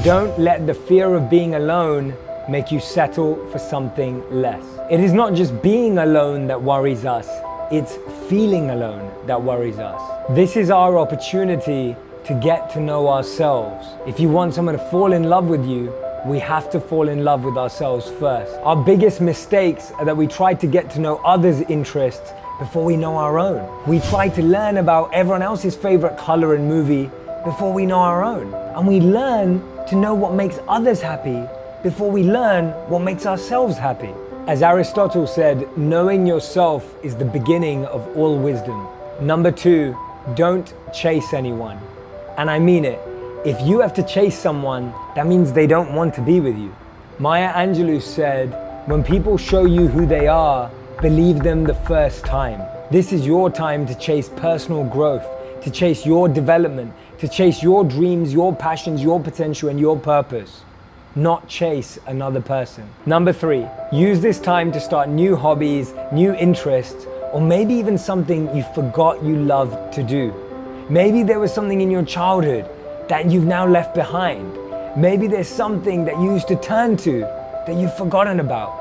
Don't let the fear of being alone make you settle for something less. It is not just being alone that worries us, it's feeling alone that worries us. This is our opportunity to get to know ourselves. If you want someone to fall in love with you, we have to fall in love with ourselves first. Our biggest mistakes are that we try to get to know others' interests before we know our own. We try to learn about everyone else's favorite color and movie before we know our own. And we learn to know what makes others happy before we learn what makes ourselves happy. As Aristotle said, knowing yourself is the beginning of all wisdom. Number 2, don't chase anyone. And I mean it. If you have to chase someone, that means they don't want to be with you. Maya Angelou said, when people show you who they are, believe them the first time. This is your time to chase personal growth, to chase your development, to chase your dreams, your passions, your potential, and your purpose. Not chase another person. Number 3, use this time to start new hobbies, new interests, or maybe even something you forgot you loved to do. Maybe there was something in your childhood that you've now left behind. Maybe there's something that you used to turn to that you've forgotten about.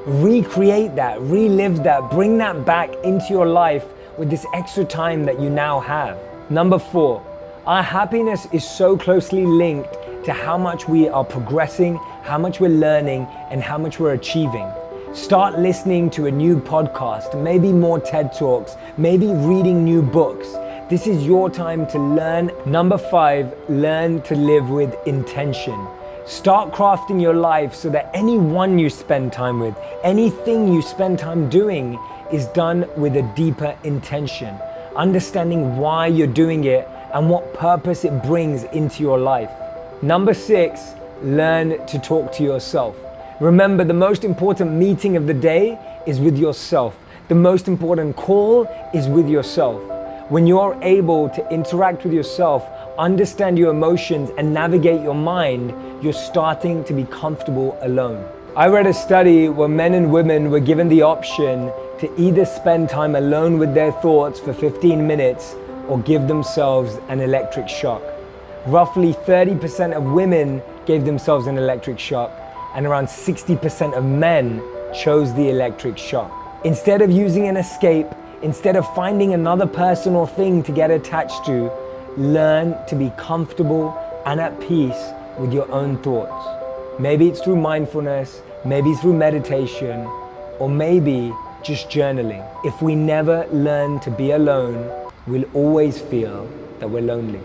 Recreate that, relive that, bring that back into your life with this extra time that you now have. Number 4, our happiness is so closely linked to how much we are progressing, how much we're learning, and how much we're achieving. Start listening to a new podcast, maybe more TED Talks, maybe reading new books. This is your time to learn. Number 5, learn to live with intention. Start crafting your life so that anyone you spend time with, anything you spend time doing is done with a deeper intention. Understanding why you're doing it and what purpose it brings into your life. Number 6, learn to talk to yourself. Remember, the most important meeting of the day is with yourself. The most important call is with yourself. When you're able to interact with yourself, understand your emotions, and navigate your mind, you're starting to be comfortable alone. I read a study where men and women were given the option to either spend time alone with their thoughts for 15 minutes or give themselves an electric shock. Roughly 30% of women gave themselves an electric shock, and around 60% of men chose the electric shock. Instead of using an escape, instead of finding another person or thing to get attached to, learn to be comfortable and at peace with your own thoughts. Maybe it's through mindfulness, maybe through meditation, or maybe just journaling. If we never learn to be alone, we'll always feel that we're lonely.